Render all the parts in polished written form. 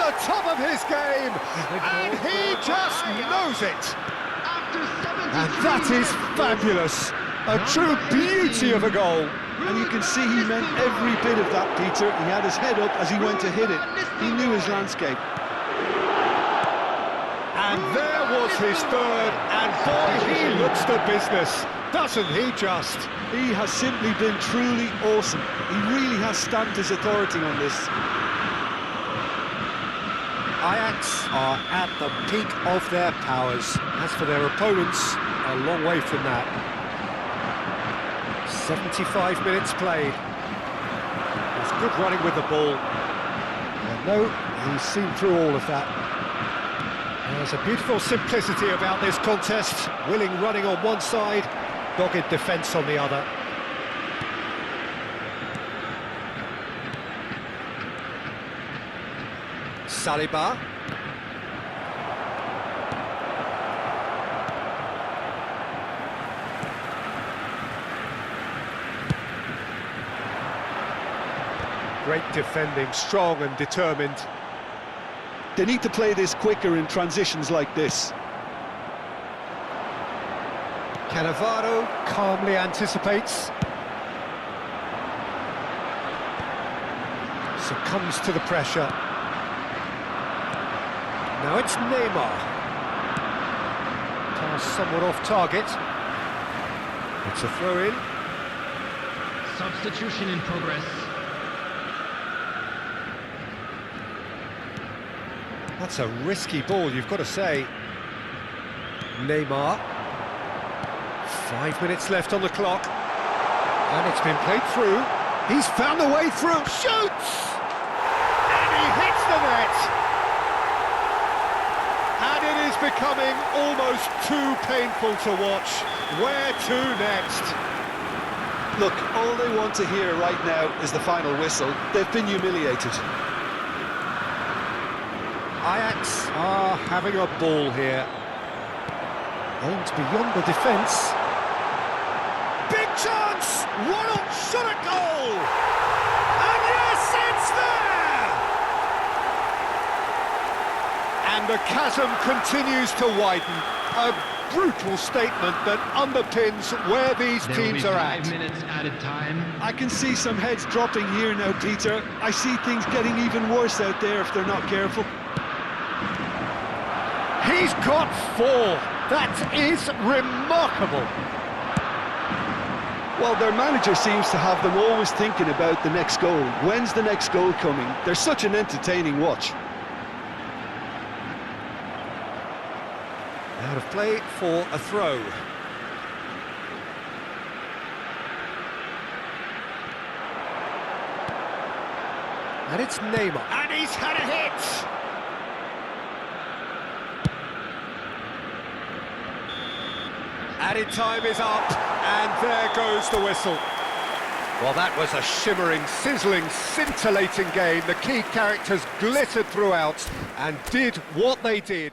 the top of his game, and he just knows it. And that is fabulous. A true beauty of a goal. And you can see he meant every bit of that, Peter. He had his head up as he went to hit it. He knew his landscape. And there was his third, and boy, he looks the business, doesn't he just? He has simply been truly awesome. He really has stamped his authority on this. Ajax are at the peak of their powers. As for their opponents, a long way from that. 75 minutes played. There's good running with the ball. And no, he's seen through all of that. There's a beautiful simplicity about this contest. Willing running on one side, dogged defence on the other. Saliba. Great defending, strong and determined. They need to play this quicker in transitions like this. Cannavaro calmly anticipates. Succumbs to the pressure. Now it's Neymar. Pass somewhat off target. It's a throw-in. Substitution in progress. That's a risky ball, you've got to say. Neymar. 5 minutes left on the clock. And it's been played through. He's found a way through. Shoots! And he hits the net. And it is becoming almost too painful to watch. Where to next? Look, all they want to hear right now is the final whistle. They've been humiliated. Ajax are having a ball here. Aimed beyond the defence. Big chance! Ronald shot a goal! And yes, it's there! And the chasm continues to widen. A brutal statement that underpins where these teams are at. 5 minutes added time. I can see some heads dropping here now, Peter. I see things getting even worse out there if they're not careful. He's got 4. That is remarkable. Well, their manager seems to have them always thinking about the next goal. When's the next goal coming? They're such an entertaining watch. Out of play for a throw. And it's Neymar. And he's had a hit! Added time is up, and there goes the whistle. Well, that was a shimmering, sizzling, scintillating game. The key characters glittered throughout and did what they did.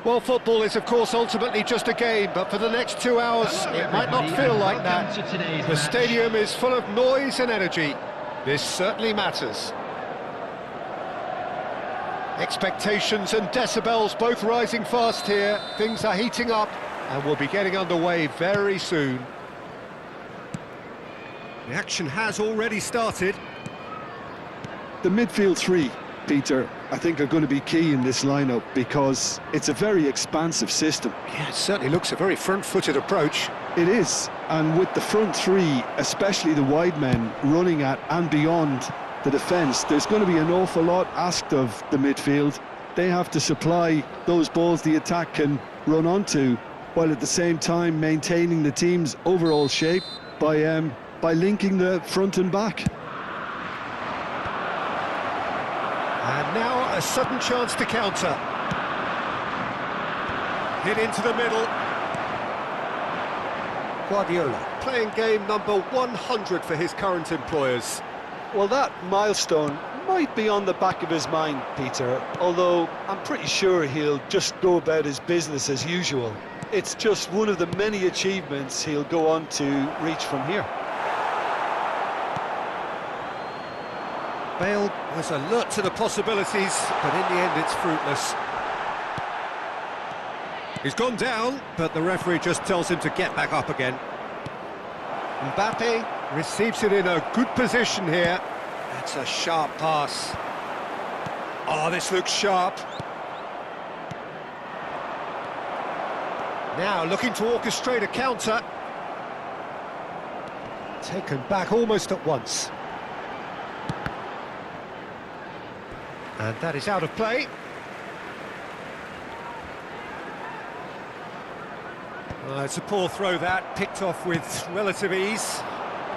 Well, football is, of course, ultimately just a game, but for the next 2 hours, it might not feel like that. The stadium is full of noise and energy. This certainly matters. Expectations and decibels both rising fast here. Things are heating up, and we'll be getting underway very soon. The action has already started. The midfield three, Peter, I think are going to be key in this lineup because it's a very expansive system. Yeah, it certainly looks a very front-footed approach. It is, and with the front three, especially the wide men, running at and beyond the defence, there's going to be an awful lot asked of the midfield. They have to supply those balls the attack can run onto, while at the same time maintaining the team's overall shape by linking the front and back. And now a sudden chance to counter. Hit into the middle. Guardiola playing game number 100 for his current employers. Well, that milestone might be on the back of his mind, Peter, although I'm pretty sure he'll just go about his business as usual. It's just one of the many achievements he'll go on to reach from here. Bale was alert to the possibilities, but in the end it's fruitless. He's gone down, but the referee just tells him to get back up again. Mbappe receives it in a good position here. That's a sharp pass. Oh, this looks sharp. Now looking to orchestrate a counter. Taken back almost at once. And that is out of play. It's a poor throw that, picked off with relative ease.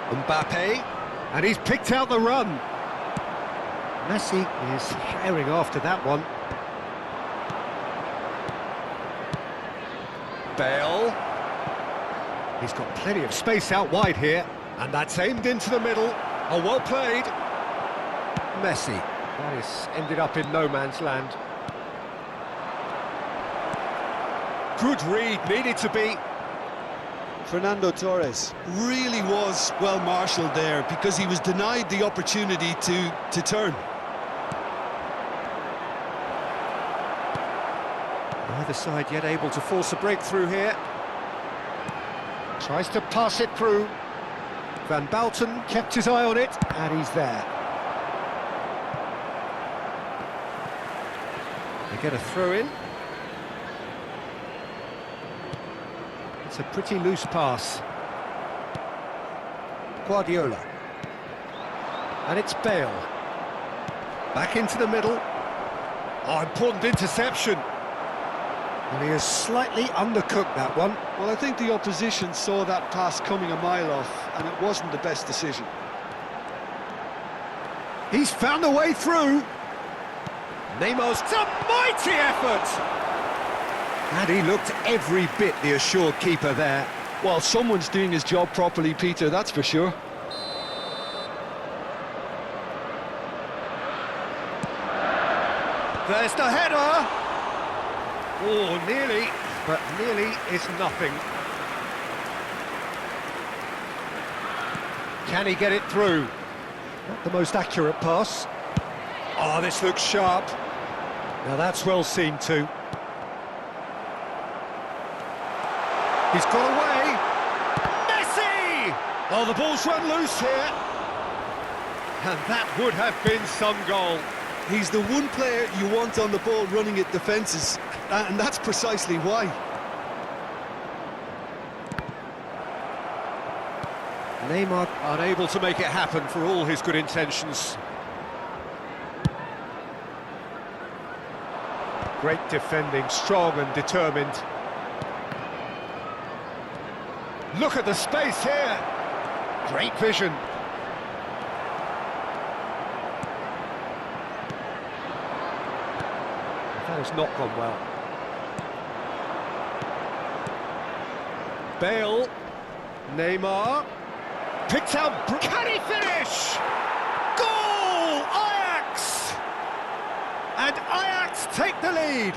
Mbappe, and he's picked out the run. Messi is herring after that one. Bale. He's got plenty of space out wide here, and that's aimed into the middle. Oh, well played. Messi. That is ended up in no man's land. Good read, needed to be. Fernando Torres really was well marshalled there because he was denied the opportunity to turn. Neither side yet able to force a breakthrough here. Tries to pass it through. Van Bouten kept his eye on it, and he's there. They get a throw in. It's a pretty loose pass. Guardiola. And it's Bale. Back into the middle. Oh, important interception. And he has slightly undercooked that one. Well, I think the opposition saw that pass coming a mile off, and it wasn't the best decision. He's found a way through. Neymar's a mighty effort! And he looked every bit the assured keeper there. Well, someone's doing his job properly, Peter, that's for sure. There's the header! Oh, nearly, but nearly is nothing. Can he get it through? Not the most accurate pass. Oh, Oh, this looks sharp. Now that's well seen too. He's got away. Messi! Oh, the ball's run loose here. And that would have been some goal. He's the one player you want on the ball running at defences, and that's precisely why. Neymar unable to make it happen for all his good intentions. Great defending, strong and determined. Look at the space here. Great vision. That has not gone well. Bale. Neymar. Picked out. Can he finish? Goal! Ajax! And Ajax take the lead.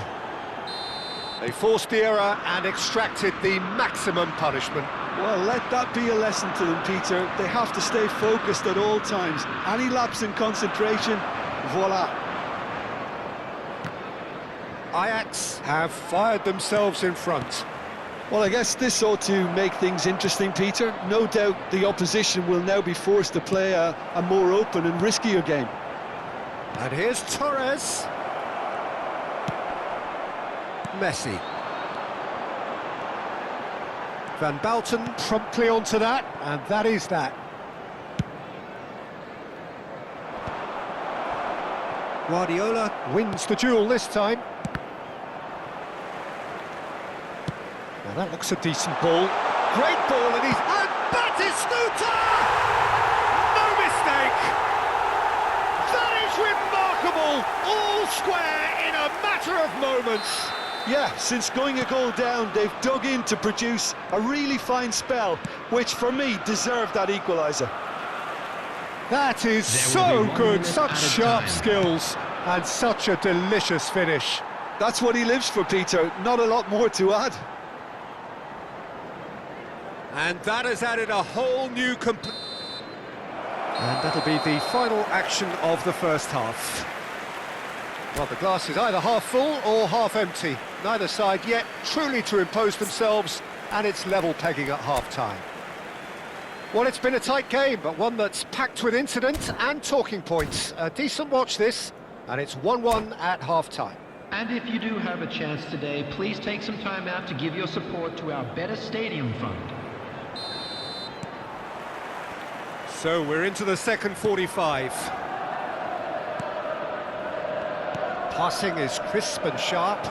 They forced the error and extracted the maximum punishment. Well, let that be a lesson to them, Peter. They have to stay focused at all times. Any lapse in concentration, voila. Ajax have fired themselves in front. Well, I guess this ought to make things interesting, Peter. No doubt the opposition will now be forced to play a more open and riskier game. And here's Torres. Messi. Van Basten promptly onto that, and that is that. Guardiola wins the duel this time. Now that looks a decent ball. Great ball, and he's... And Batistuta! No mistake! That is remarkable! All square in a matter of moments. Yeah, since going a goal down, they've dug in to produce a really fine spell, which for me deserved that equaliser. That is so good, such sharp skills, and such a delicious finish. That's what he lives for, Peter, not a lot more to add. And that has added a whole new And that'll be the final action of the first half. Well, the glass is either half full or half empty. Neither side yet truly to impose themselves, and it's level pegging at half-time. Well, it's been a tight game, but one that's packed with incident and talking points. A decent watch this, and it's 1-1 at half-time. And if you do have a chance today, please take some time out to give your support to our Better Stadium Fund. So we're into the second 45. Passing is crisp and sharp.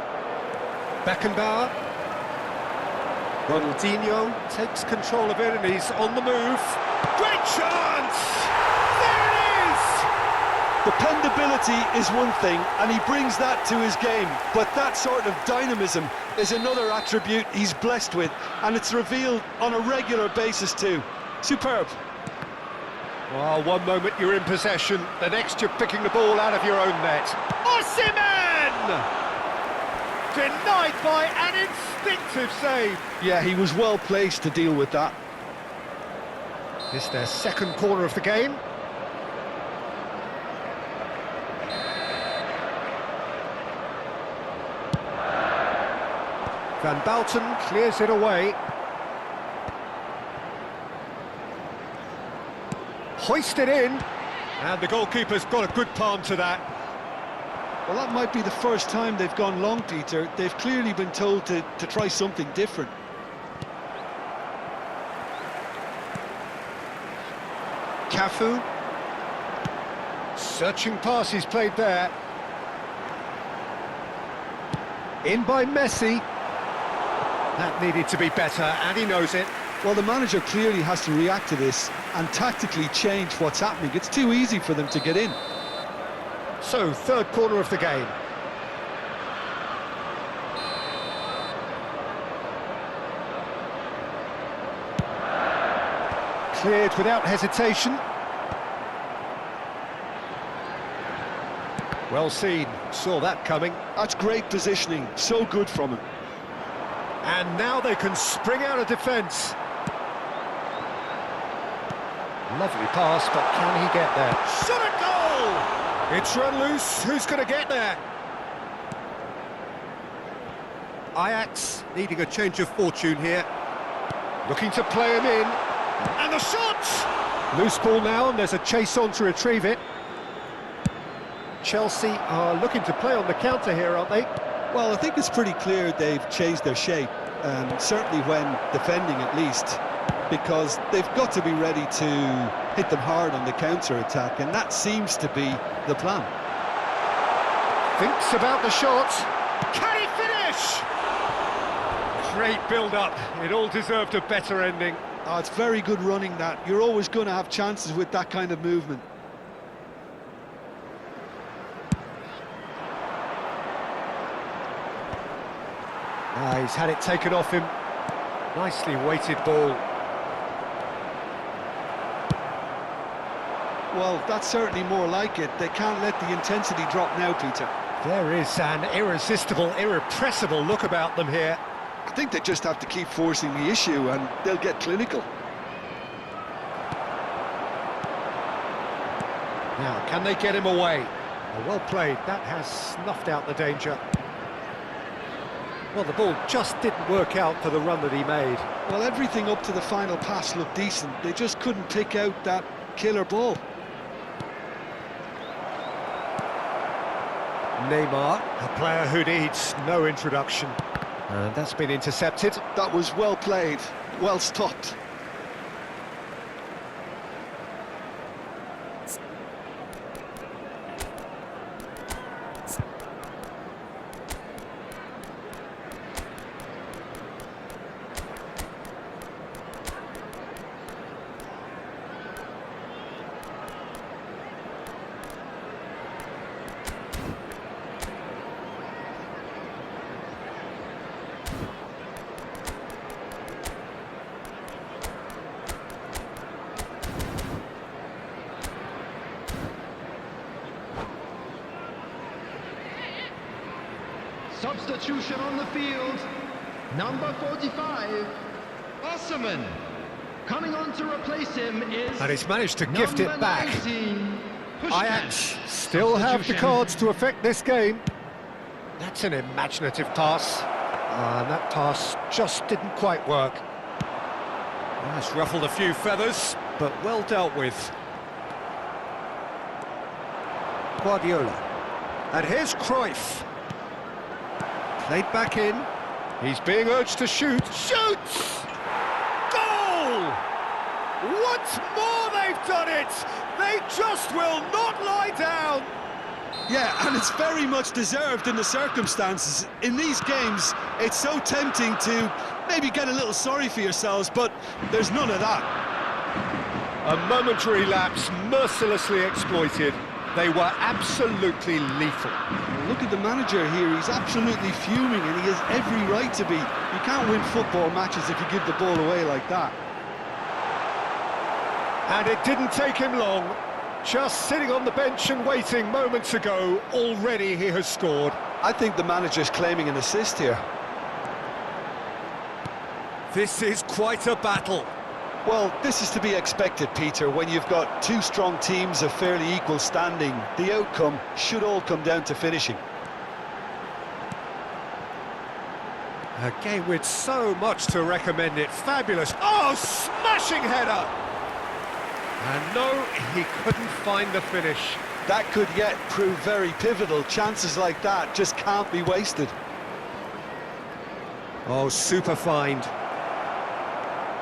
Beckenbauer. Ronaldinho takes control of it and he's on the move. Great chance! There it is! Dependability is one thing, and he brings that to his game, but that sort of dynamism is another attribute he's blessed with, and it's revealed on a regular basis too. Superb. Well, one moment you're in possession, the next you're picking the ball out of your own net. Osimhen! Denied by an instinctive save. Yeah, he was well placed to deal with that. This their second corner of the game. Van Basten clears it away. Hoisted in, and the goalkeeper's got a good palm to that. Well, that might be the first time they've gone long, Peter. They've clearly been told to try something different. Cafu. Searching pass he's played there. In by Messi. That needed to be better, and he knows it. Well, the manager clearly has to react to this and tactically change what's happening. It's too easy for them to get in. So, third corner of the game. Cleared without hesitation. Well seen, saw that coming. That's great positioning, so good from him. And now they can spring out of defence. Lovely pass, but can he get there? Shot a goal! It's run loose. Who's going to get there? Ajax needing a change of fortune here. Looking to play him in. And the shot! Loose ball now, and there's a chase on to retrieve it. Chelsea are looking to play on the counter here, aren't they? Well, I think it's pretty clear they've changed their shape, certainly when defending at least, because they've got to be ready to hit them hard on the counter-attack, and that seems to be the plan. Thinks about the shot. Can he finish? Great build-up. It all deserved a better ending. Oh, it's very good running, that. You're always going to have chances with that kind of movement. He's had it taken off him. Nicely weighted ball. Well, that's certainly more like it. They can't let the intensity drop now, Peter. There is an irresistible, irrepressible look about them here. I think they just have to keep forcing the issue and they'll get clinical. Now, can they get him away? Well played. That has snuffed out the danger. Well, the ball just didn't work out for the run that he made. Well, everything up to the final pass looked decent. They just couldn't pick out that killer ball. Neymar, a player who needs no introduction. And that's been intercepted. That was well played, well stopped. Substitution on the field, number 45, Osman. Coming on to replace him is... And he's managed to gift it back. 19, Ajax still have the cards to affect this game. That's an imaginative pass. And that pass just didn't quite work. That's ruffled a few feathers, but well dealt with. Guardiola. And here's Cruyff. Played back in. He's being urged to shoot. Shoots! Goal! Once more they've done it! They just will not lie down! Yeah, and it's very much deserved in the circumstances. In these games, it's so tempting to maybe get a little sorry for yourselves, but there's none of that. A momentary lapse mercilessly exploited. They were absolutely lethal. Look at the manager here, he's absolutely fuming and he has every right to be. You can't win football matches if you give the ball away like that. And it didn't take him long. Just sitting on the bench and waiting moments ago, already he has scored. I think the manager's claiming an assist here. This is quite a battle. Well, this is to be expected, Peter. When you've got two strong teams of fairly equal standing, the outcome should all come down to finishing. A game with so much to recommend it. Fabulous. Oh, smashing header! And no, he couldn't find the finish. That could yet prove very pivotal. Chances like that just can't be wasted. Oh, super find.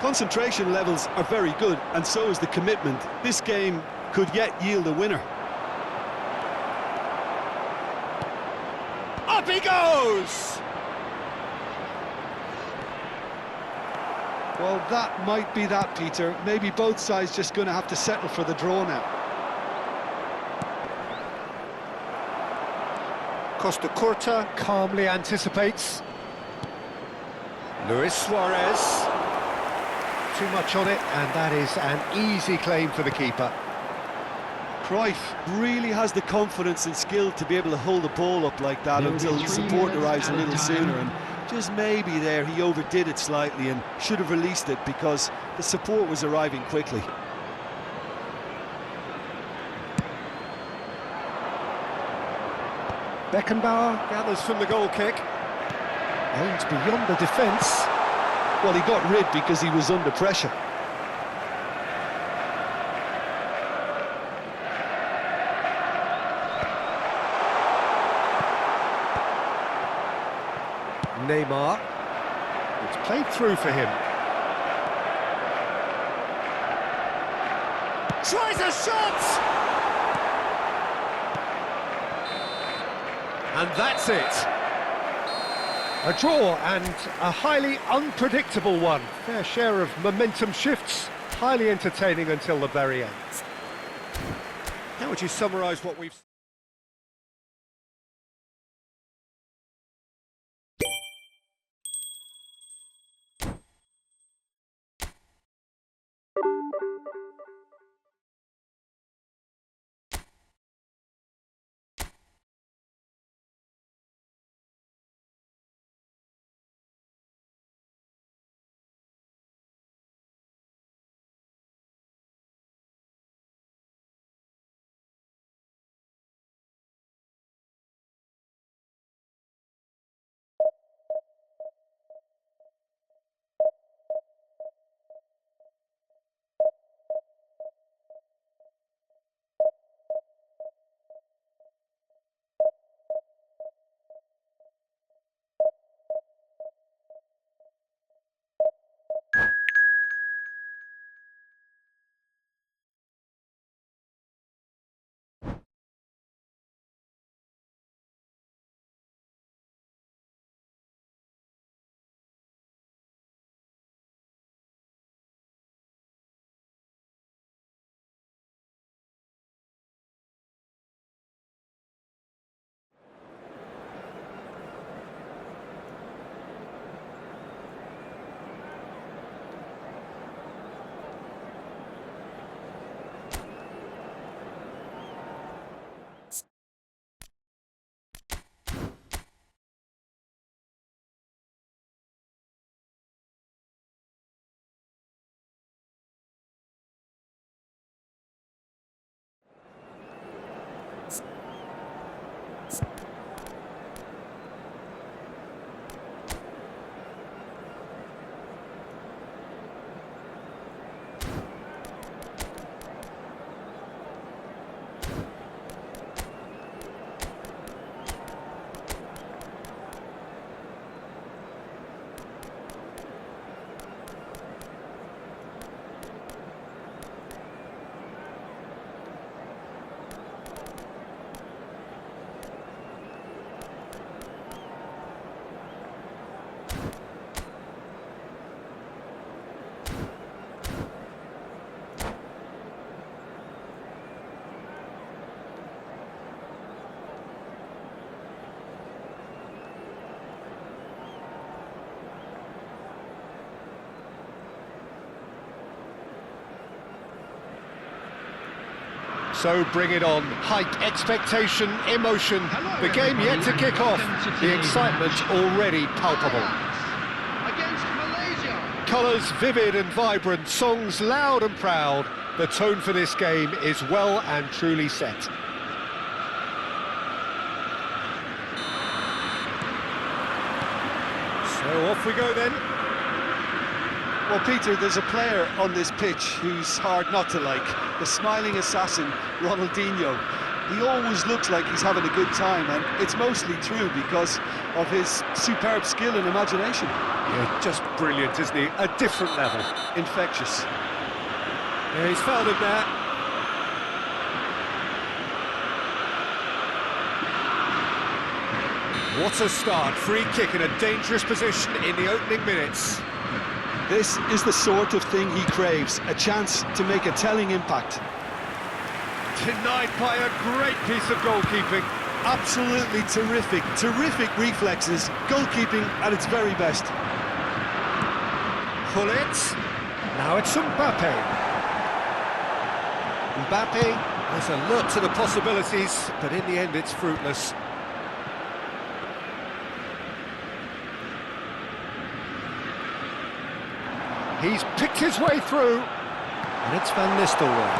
Concentration levels are very good, and so is the commitment. This game could yet yield a winner. Up he goes! Well, that might be that, Peter. Maybe both sides just going to have to settle for the draw now. Costa Curta calmly anticipates. Luis Suarez. Too much on it, and that is an easy claim for the keeper. Cruyff really has the confidence and skill to be able to hold the ball up like that until the support arrives a little sooner, and just maybe there he overdid it slightly and should have released it because the support was arriving quickly. Beckenbauer gathers from the goal kick. Aims beyond the defence. Well, he got rid because he was under pressure. Neymar. It's played through for him. Tries a shot! And that's it. A draw, and a highly unpredictable one. Fair share of momentum shifts, highly entertaining until the very end. How would you summarise what we've... So bring it on. Hype, expectation, emotion. The game yet to kick off. The excitement already palpable. Against Malaysia. Colours vivid and vibrant, songs loud and proud. The tone for this game is well and truly set. So off we go then. Well, Peter, there's a player on this pitch who's hard not to like. The smiling assassin, Ronaldinho. He always looks like he's having a good time, and it's mostly true because of his superb skill and imagination. Yeah, just brilliant, isn't he? A different level. Infectious. Yeah, he's found him there. What a start. Free kick in a dangerous position in the opening minutes. This is the sort of thing he craves, a chance to make a telling impact. Denied by a great piece of goalkeeping. Absolutely terrific reflexes, goalkeeping at its very best. Pull it. Now it's Mbappe. Mbappe has a look to the possibilities, but in the end it's fruitless. He's picked his way through, and it's Van Nistelrooy.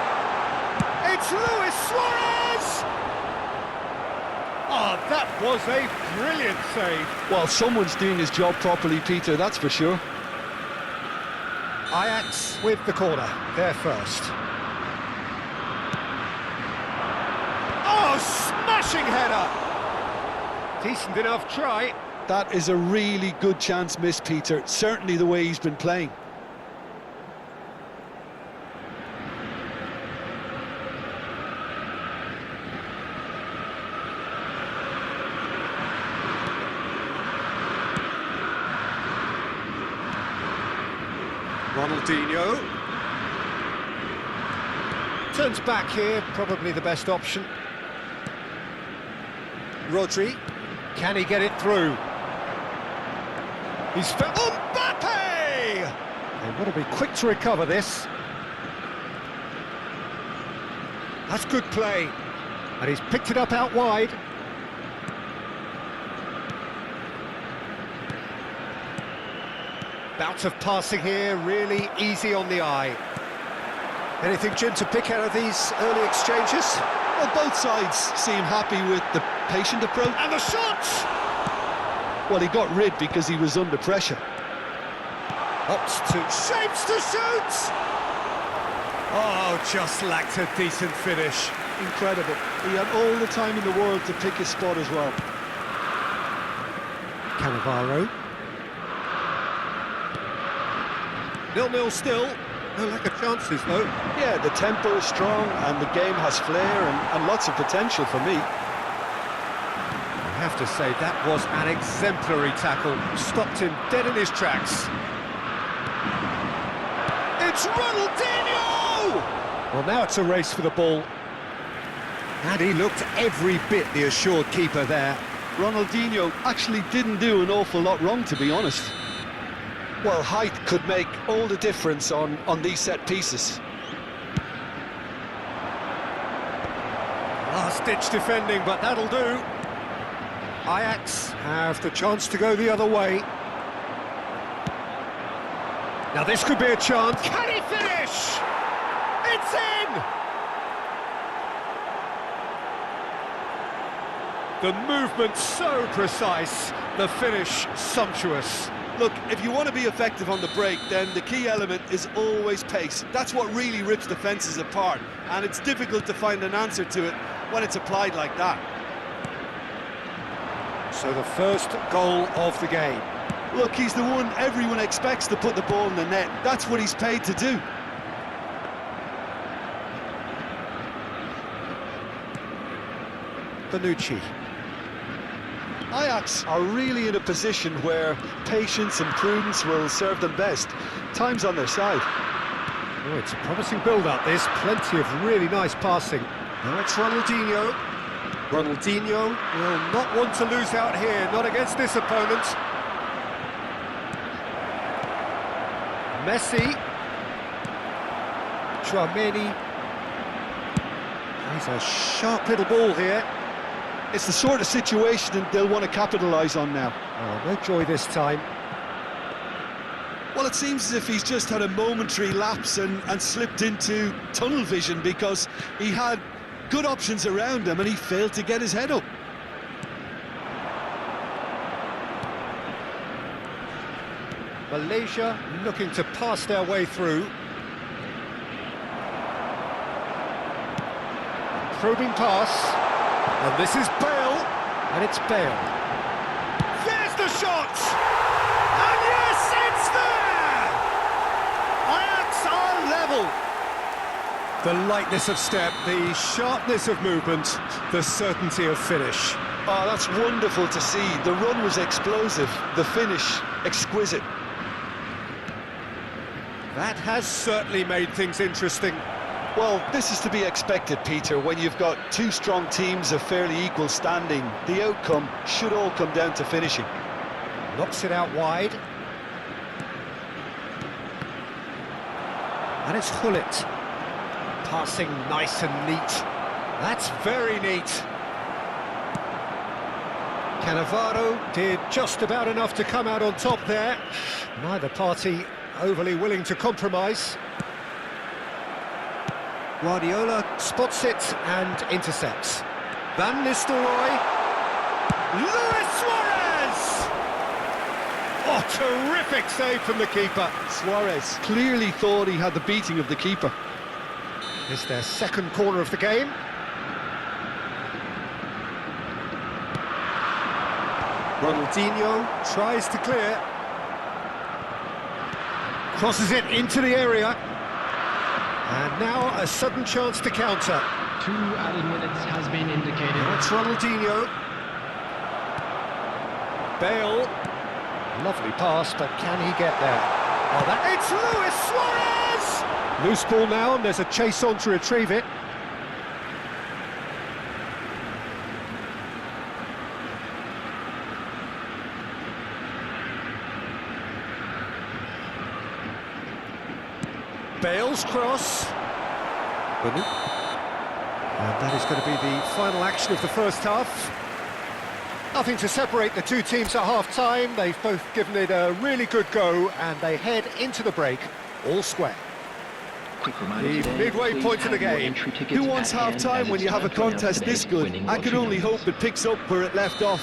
It's Luis Suarez! Oh, that was a brilliant save. Well, someone's doing his job properly, Peter, that's for sure. Ajax with the corner, there first. Oh, smashing header! Decent enough try. That is a really good chance missed, Peter, certainly the way he's been playing. Ronaldinho. Turns back here, probably the best option. Rodri. Can he get it through? He's Mbappe! They've got to be quick to recover this. That's good play. And he's picked it up out wide. Bout of passing here, really easy on the eye. Anything, Jim, to pick out of these early exchanges? Well, both sides seem happy with the patient approach. And the shots! Well, he got rid because he was under pressure. Opts to... shapes to shoot! Oh, just lacked a decent finish. Incredible. He had all the time in the world to pick his spot as well. Cannavaro. 0-0 still. No lack of chances, though. Yeah, the tempo is strong and the game has flair and lots of potential for me. I have to say, that was an exemplary tackle. Stopped him dead in his tracks. It's Ronaldinho! Well, now it's a race for the ball. And he looked every bit the assured keeper there. Ronaldinho actually didn't do an awful lot wrong, to be honest. Well, height could make all the difference on these set pieces. Last-ditch defending, but that'll do. Ajax have the chance to go the other way. Now this could be a chance. Can he finish? It's in! The movement so precise, the finish sumptuous. Look, if you want to be effective on the break, then the key element is always pace. That's what really rips defences apart, and it's difficult to find an answer to it when it's applied like that. So the first goal of the game. Look, he's the one everyone expects to put the ball in the net. That's what he's paid to do. Bonucci. Ajax are really in a position where patience and prudence will serve them best. Time's on their side. Oh, it's a promising build-up, this. Plenty of really nice passing. Now it's Ronaldinho. Ronaldinho will not want to lose out here, not against this opponent. Messi. Chouameni. He's a sharp little ball here. It's the sort of situation they'll want to capitalise on now. Oh, no joy this time. Well, it seems as if he's just had a momentary lapse and slipped into tunnel vision because he had good options around him and he failed to get his head up. Malaysia looking to pass their way through. Probing pass. And this is Bale, and it's Bale. There's the shot! And yes, it's there! Ajax are level. The lightness of step, the sharpness of movement, the certainty of finish. Oh, that's wonderful to see. The run was explosive, the finish exquisite. That has certainly made things interesting. Well, this is to be expected, Peter, when you've got two strong teams of fairly equal standing. The outcome should all come down to finishing. Knocks it out wide. And it's Hullet. Passing nice and neat. That's very neat. Cannavaro did just about enough to come out on top there. Neither party overly willing to compromise. Guardiola spots it and intercepts. Van Nistelrooy. Luis Suarez! Oh, terrific save from the keeper. Suarez clearly thought he had the beating of the keeper. It's their second corner of the game. Ronaldinho tries to clear. Crosses it into the area. And now a sudden chance to counter. 2 added minutes has been indicated. That's Ronaldinho. Bale. Lovely pass, but can he get there? Oh, it's Luis Suarez! Loose ball now, and there's a chase on to retrieve it. Bale's cross. And that is going to be the final action of the first half. Nothing to separate the two teams at half-time. They've both given it a really good go, and they head into the break all square. Quick reminder The today, midway please point of the have your game. entry tickets Who wants at hand half-time as when it's you have a time to announce contest today's this good? winning I can watch only numbers. hope it picks up where it left off.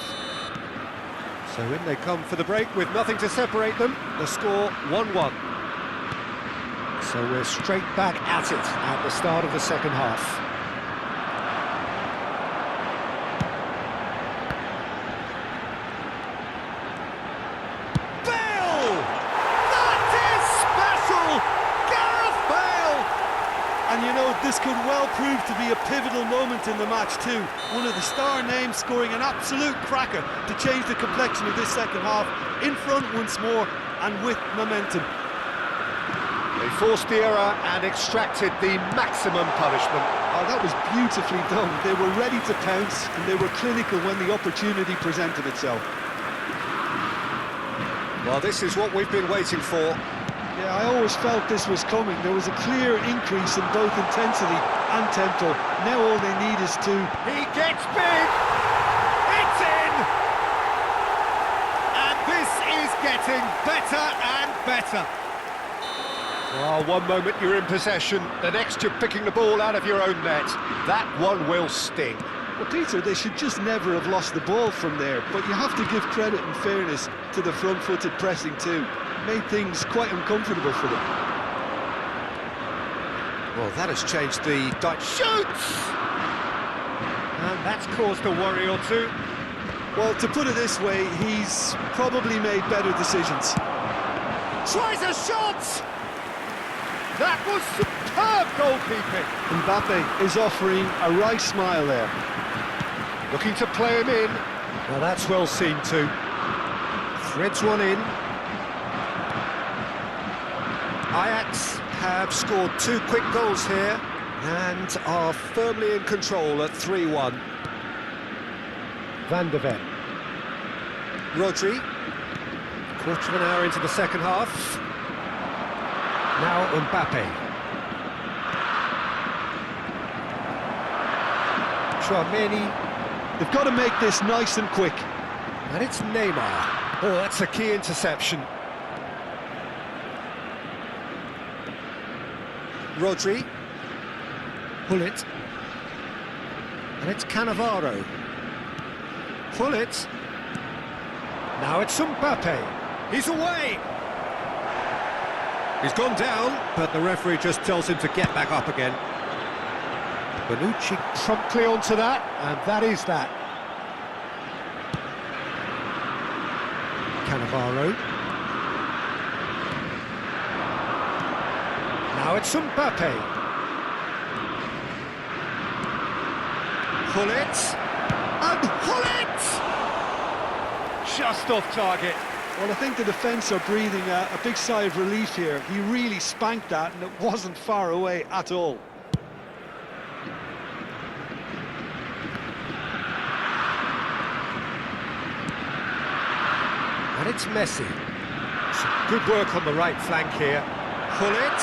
So in they come for the break with nothing to separate them. The score 1-1. So we're straight back at it at the start of the second half. Bale! That is special! Gareth Bale! And you know, this could well prove to be a pivotal moment in the match too. One of the star names scoring an absolute cracker to change the complexion of this second half. In front once more and with momentum. They forced the error and extracted the maximum punishment. Oh, that was beautifully done. They were ready to pounce and they were clinical when the opportunity presented itself. Well, this is what we've been waiting for. Yeah, I always felt this was coming. There was a clear increase in both intensity and tempo. Now all they need is to... He gets big! It's in! And this is getting better and better. Well, one moment you're in possession, the next you're picking the ball out of your own net. That one will sting. Well, Peter, they should just never have lost the ball from there, but you have to give credit and fairness to the front-footed pressing too. Made things quite uncomfortable for them. Well, that has changed the shoots! And that's caused a worry or two. Well, to put it this way, he's probably made better decisions. Tries a shot! That was superb goalkeeping. Mbappe is offering a right smile there. Looking to play him in. Well, that's well seen too. Threads one in. Ajax have scored 2 quick goals here and are firmly in control at 3-1. Van der Ven. Rodri. Quarter of an hour into the second half. Now Mbappe. Tchouameni. They've got to make this nice and quick. And it's Neymar. Oh, that's a key interception. Rodri. Pull it. And it's Cannavaro. Pull it. Now it's Mbappe. He's away. He's gone down, but the referee just tells him to get back up again. Bonucci promptly onto that, and that is that. Cannavaro. Now it's Mbappe. Pull it. And pull it! Just off target. Well, I think the defence are breathing a big sigh of relief here. He really spanked that, and it wasn't far away at all. And it's Messi. Some good work on the right flank here. Pull it.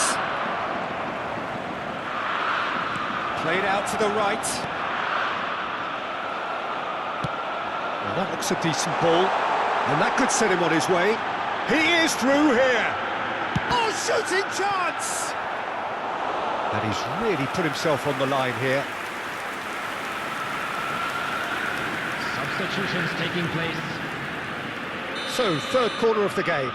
Played out to the right. Well, that looks a decent ball. And that could set him on his way. He is through here. Oh, shooting chance! And he's really put himself on the line here. substitutions taking place. So, third corner of the game.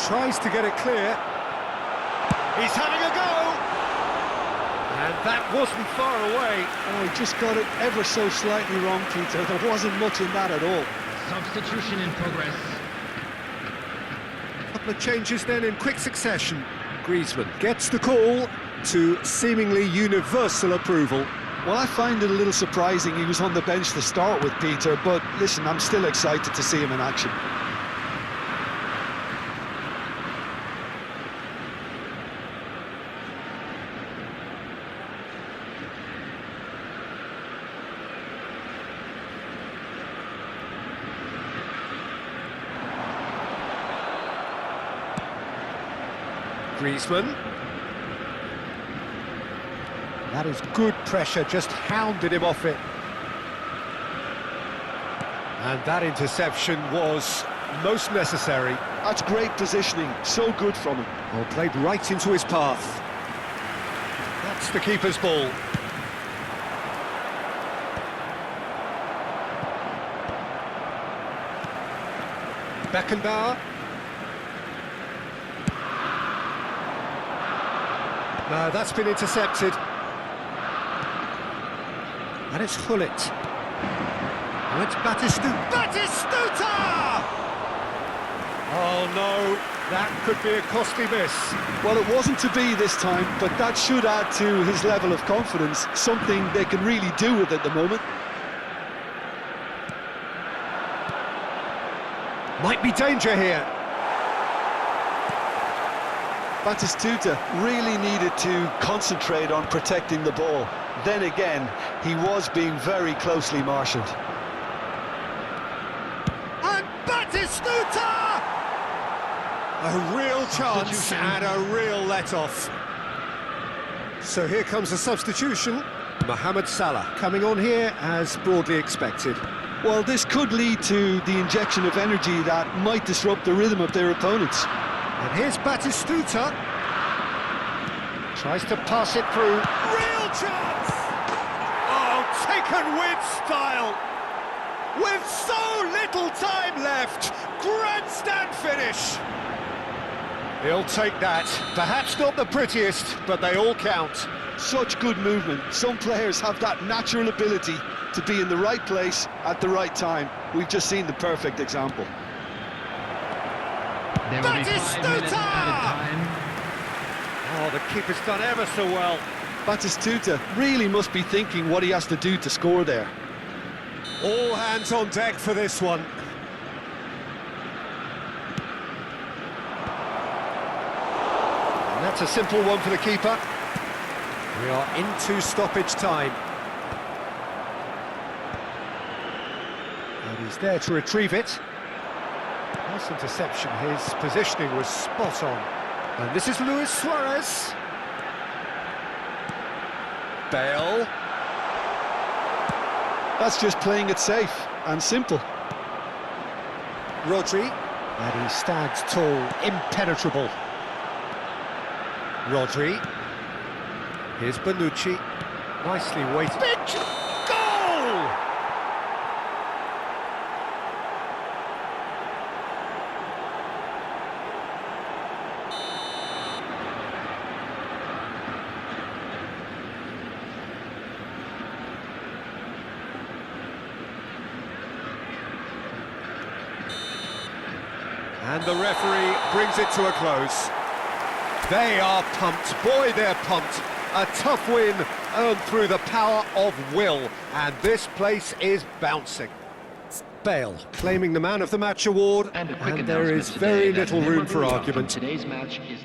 Tries to get it clear. He's having a go! And that wasn't far away. Oh, he just got it ever so slightly wrong, Peter. There wasn't much in that at all. Substitution in progress. A couple of changes then in quick succession. Griezmann gets the call to seemingly universal approval. Well, I find it a little surprising he was on the bench to start with, Peter, but listen, I'm still excited to see him in action. Griezmann. That is good pressure, just hounded him off it. And that interception was most necessary. That's great positioning, so good from him. Well, played right into his path. That's the keeper's ball. Beckenbauer. No, that's been intercepted. And it's Hullet. Oh, it's Batistuta. Batistuta! Oh no, that could be a costly miss. Well, it wasn't to be this time, but that should add to his level of confidence, something they can really do with at the moment. Might be danger here. Batistuta really needed to concentrate on protecting the ball. Then again, he was being very closely marshalled. And Batistuta! A real chance and a real let-off. So here comes a substitution. Mohamed Salah coming on here as broadly expected. Well, this could lead to the injection of energy that might disrupt the rhythm of their opponents. And here's Batistuta. Tries to pass it through. Real chance! Oh, taken with style. With so little time left. Grandstand finish. He'll take that. Perhaps not the prettiest, but they all count. Such good movement. Some players have that natural ability to be in the right place at the right time. We've just seen the perfect example. There will be 5 minutes added time. Oh, the keeper's done ever so well. Batistuta really must be thinking what he has to do to score there. All hands on deck for this one. And that's a simple one for the keeper. We are into stoppage time. And he's there to retrieve it. Nice interception, his positioning was spot on. And this is Luis Suarez. Bale. That's just playing it safe and simple. Rodri. And he stands tall, impenetrable. Rodri. Here's Bonucci. Nicely weighted. Big goal! And the referee brings it to a close. They are pumped. Boy, they're pumped. A tough win earned through the power of will. And this place is bouncing. Bale claiming the Man of the Match award. And a quick and there is very little room for argument. Today's match is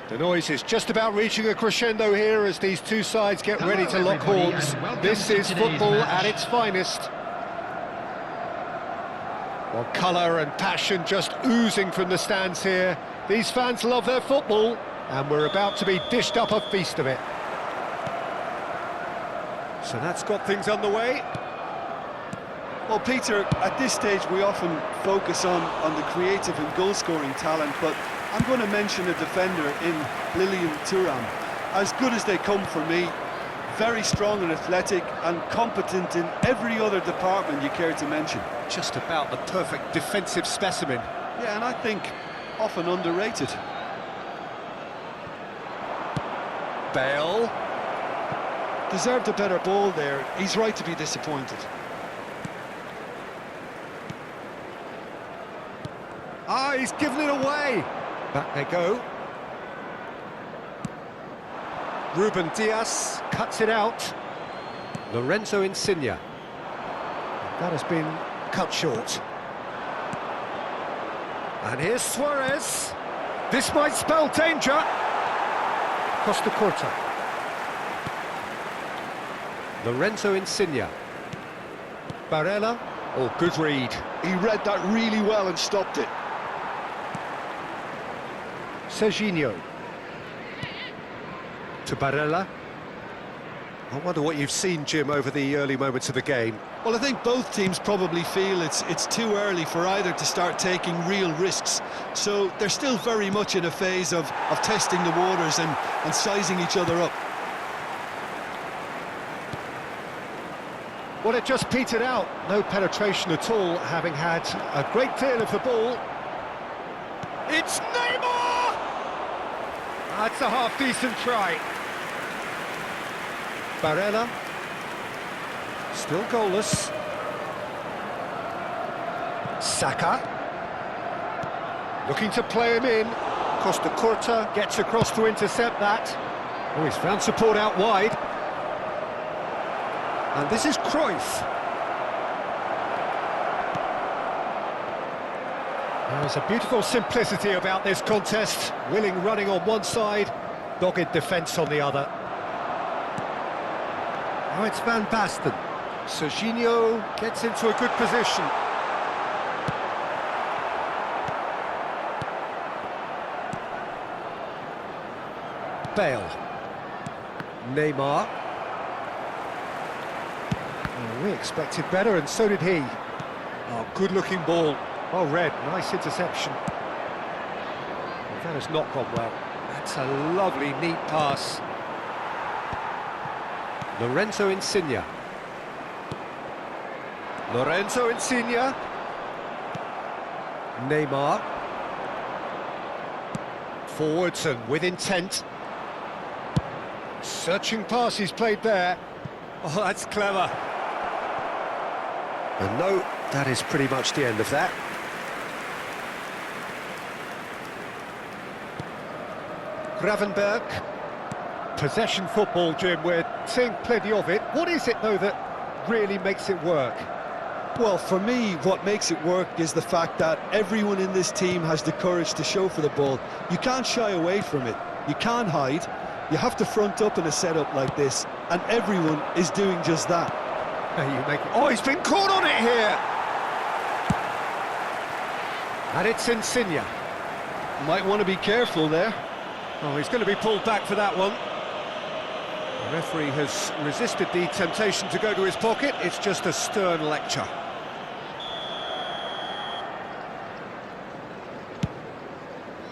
The noise is just about reaching a crescendo here as these two sides get ready to lock everybody, horns. and welcome This to is today's football match. at its finest. Well, colour and passion just oozing from the stands here. These fans love their football, and we're about to be dished up a feast of it. So that's got things underway. Well, Peter, at this stage we often focus on the creative and goal-scoring talent, but I'm going to mention a defender in Lilian Thuram. As good as they come for me, very strong and athletic and competent in every other department you care to mention. Just about the perfect defensive specimen. Yeah, and I think often underrated. Bale. Deserved a better ball there. He's right to be disappointed. Ah, he's given it away. Back they go. Ruben Diaz cuts it out. Lorenzo Insigne. That has been cut short. And here's Suarez. This might spell danger. Costa Curta. Lorenzo Insigne. Barella. Oh, good read. He read that really well and stopped it. Serginho. To Barella. I wonder what you've seen, Jim, over the early moments of the game. Well, I think both teams probably feel it's too early for either to start taking real risks. So they're still very much in a phase of testing the waters and sizing each other up. Well, it just petered out. No penetration at all, having had a great deal of the ball. It's Neymar! That's a half-decent try. Barella. Still goalless. Saka. Looking to play him in. Costa Curta gets across to intercept that. Oh, he's found support out wide. And this is Cruyff. There's a beautiful simplicity about this contest. Willing running on one side, dogged defence on the other. Now it's Van Basten. Serginho gets into a good position. Bale. Neymar. Oh, we expected better, and so did he. Oh, good-looking ball. Well read, nice interception. Well, that has not gone well. That's a lovely, neat pass. Lorenzo Insigne. Lorenzo Insigne. Neymar. Forwards and with intent. Searching pass he's played there. Oh, that's clever. And no, that is pretty much the end of that. Gravenberg. Possession football, Jim, we're seeing plenty of it. What is it, though, that really makes it work? Well, for me, what makes it work is the fact that everyone in this team has the courage to show for the ball. You can't shy away from it. You can't hide. You have to front up in a setup like this, and everyone is doing just that. Oh, he's been caught on it here! And it's Insigne. Might want to be careful there. Oh, he's going to be pulled back for that one. The referee has resisted the temptation to go to his pocket. It's just a stern lecture.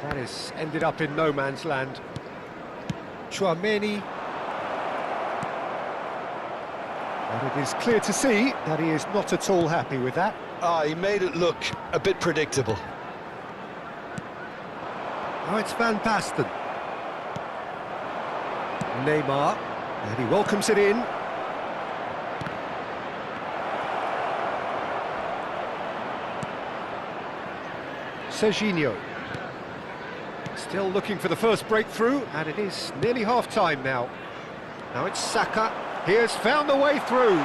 That has ended up in no man's land. Tchouaméni. And it is clear to see that he is not at all happy with that. He made it look a bit predictable. Now it's Van Basten. Neymar, and he welcomes it in. Serginho. Still looking for the first breakthrough, and it is nearly half-time now. Now it's Saka. He has found the way through.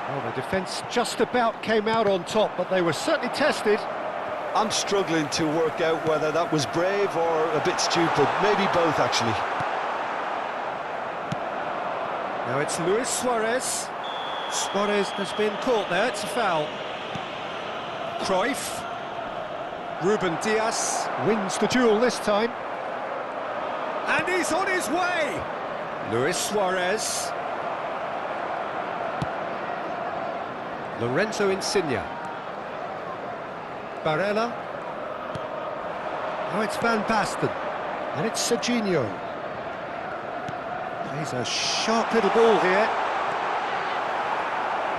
Well, the defence just about came out on top, but they were certainly tested. I'm struggling to work out whether that was brave or a bit stupid. Maybe both, actually. Now it's Luis Suarez. Suarez has been caught there, it's a foul. Cruyff. Ruben Diaz wins the duel this time. And he's on his way! Luis Suarez. Lorenzo Insigne. Barella. Now it's Van Basten. And it's Serginho. Plays a sharp little ball here.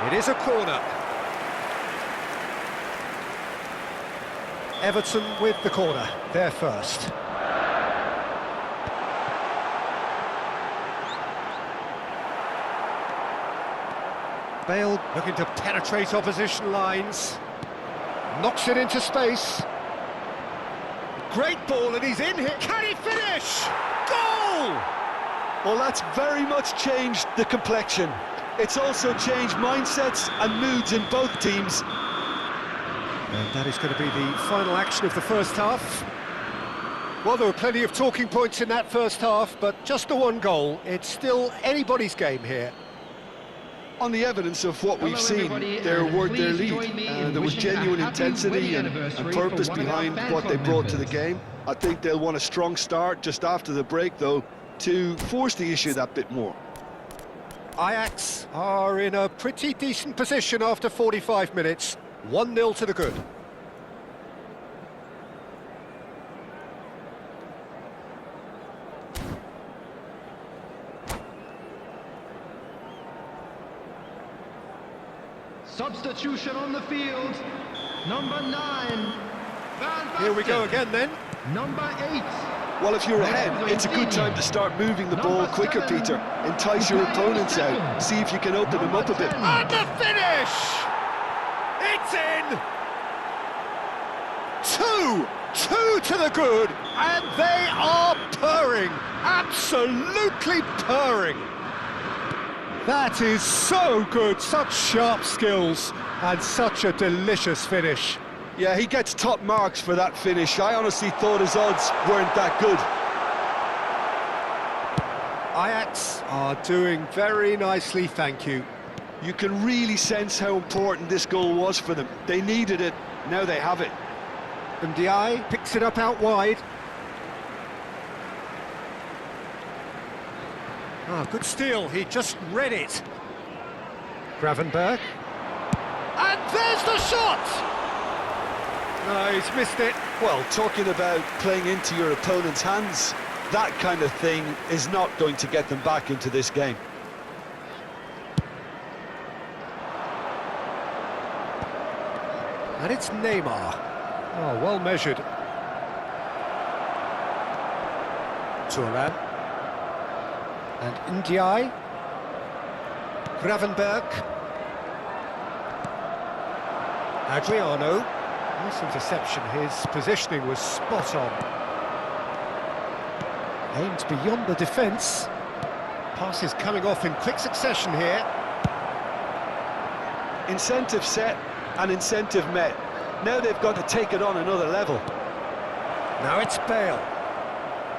It is a corner. Everton with the corner, they're first. Bale looking to penetrate opposition lines. Knocks it into space. Great ball, and he's in here. Can he finish? Goal! Well, that's very much changed the complexion. It's also changed mindsets and moods in both teams. And that is going to be the final action of the first half. Well, there were plenty of talking points in that first half, but just the one goal. It's still anybody's game here. On the evidence of what we've seen, they're worth their lead. There was genuine intensity and purpose behind what they brought to the game. I think they'll want a strong start just after the break, though, to force the issue that bit more. Ajax are in a pretty decent position after 45 minutes. 1-0 to the good. Substitution on the field. Number 9. Van Basten. Here we go again then. Number 8. Well, if you're ahead, it's a good time to start moving the ball quicker, Peter. Entice your opponents out. See if you can open them up a bit. And the finish! It's in! 2 to the good, and they are purring, absolutely purring. That is so good, such sharp skills, and such a delicious finish. Yeah, he gets top marks for that finish. I honestly thought his odds weren't that good. Ajax are doing very nicely, thank you. You can really sense how important this goal was for them. They needed it, now they have it. And Ndiaye picks it up out wide. Good steal, he just read it. Gravenberg. And there's the shot! No, he's missed it. Well, talking about playing into your opponent's hands, that kind of thing is not going to get them back into this game. And it's Neymar. Oh, well measured. Thuram. And Ndiaye. Gravenberg. Adriano. Nice interception, his positioning was spot on. Aimed beyond the defence. Passes coming off in quick succession here. Incentive set and incentive met. Now they've got to take it on another level. Now it's Bale.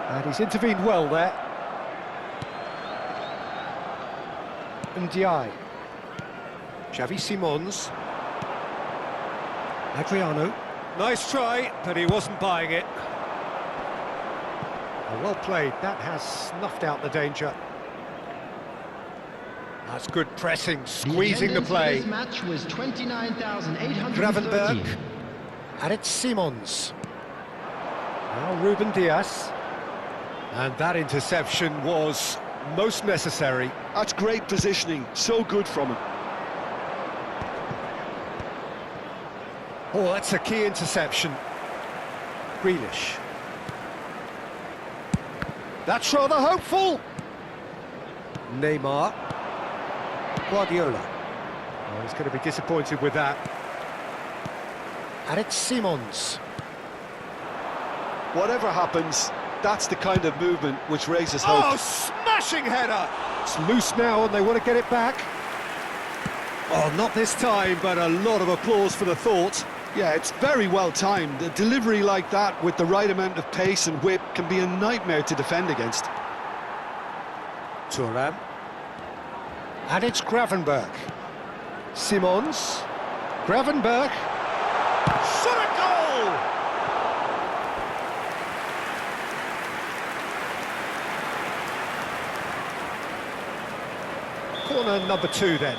And he's intervened well there. Ndiaye. Xavi Simons. Adriano. Nice try, but he wasn't buying it. Well played, that has snuffed out the danger. That's good pressing, squeezing the play. This match was 29,830. Gravenberg. And it's Simons. Now Ruben Diaz. And that interception was most necessary. That's great positioning, so good from him. Oh, that's a key interception. Grealish. That's rather hopeful. Neymar. Guardiola. Oh, he's going to be disappointed with that. And it's Simons. Whatever happens, that's the kind of movement which raises hope. Oh, smashing header! It's loose now and they want to get it back. Oh, not this time, but a lot of applause for the thought. Yeah, it's very well timed. A delivery like that with the right amount of pace and whip can be a nightmare to defend against. Thuram. And it's Gravenberch. Simons. Gravenberch. Shot a goal! Corner number 2 then.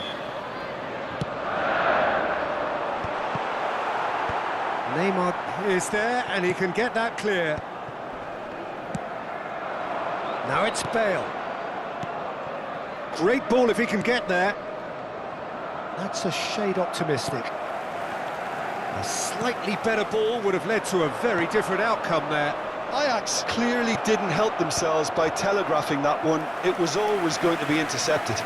Neymar is there and he can get that clear. Now it's Bale. Great ball if he can get there. That's a shade optimistic. A slightly better ball would have led to a very different outcome there. Ajax clearly didn't help themselves by telegraphing that one. It was always going to be intercepted.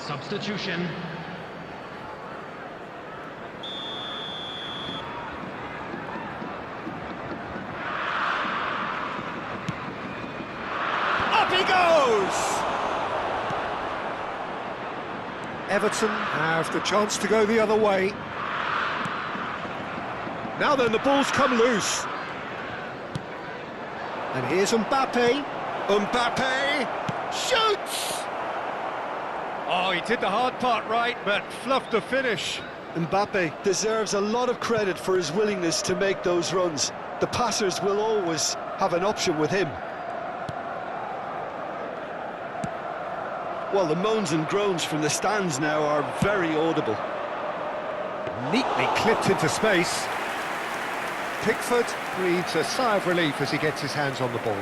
Substitution. Up he goes! Everton have the chance to go the other way. Now then, the ball's come loose. And here's Mbappe. Mbappe shoots! Oh, he did the hard part right, but fluffed the finish. Mbappe deserves a lot of credit for his willingness to make those runs. The passers will always have an option with him. Well, the moans and groans from the stands now are very audible. Neatly clipped into space. Pickford breathes a sigh of relief as he gets his hands on the ball.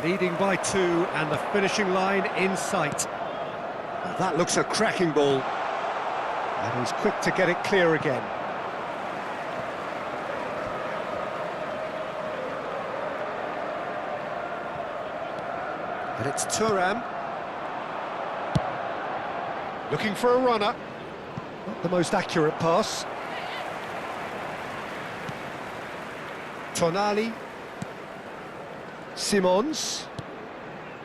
Leading by 2 and the finishing line in sight. Well, that looks a cracking ball. And he's quick to get it clear again. And it's Thuram. Looking for a runner. Not the most accurate pass. Tonali. Simons.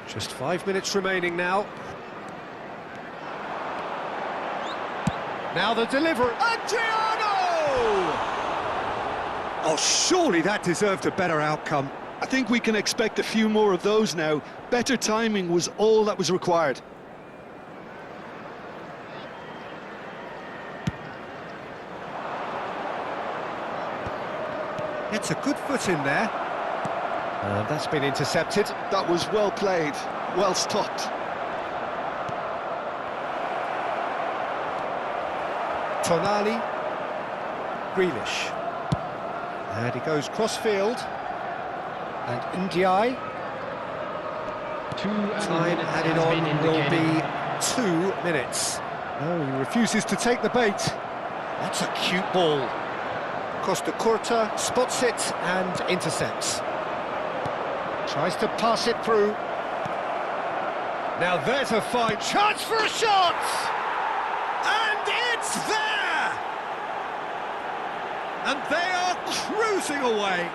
Just 5 minutes remaining now. Now the delivery. Adriano! Oh, surely that deserved a better outcome. I think we can expect a few more of those now. Better timing was all that was required. Gets a good foot in there. And that's been intercepted. That was well played, well stopped. Tonali. Grealish. And he goes cross-field. And Ndiaye. Time added on will be 2 minutes. No, he refuses to take the bait. That's a cute ball. Costa Curta spots it and intercepts. Tries to pass it through. Now there's a fine chance for a shot! And it's there! And they are cruising away.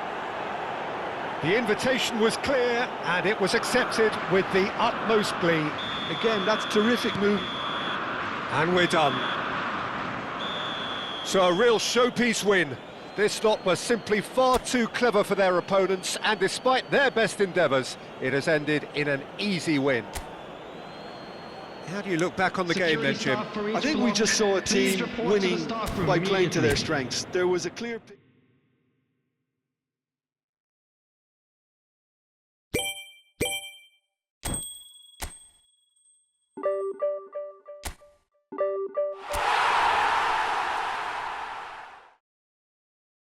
The invitation was clear, and it was accepted with the utmost glee. Again, that's a terrific move. And we're done. So a real showpiece win. This lot was simply far too clever for their opponents, and despite their best endeavours, it has ended in an easy win. How do you look back on the game then, Jim? I think we just saw a team winning by playing to their strengths. There was a clear...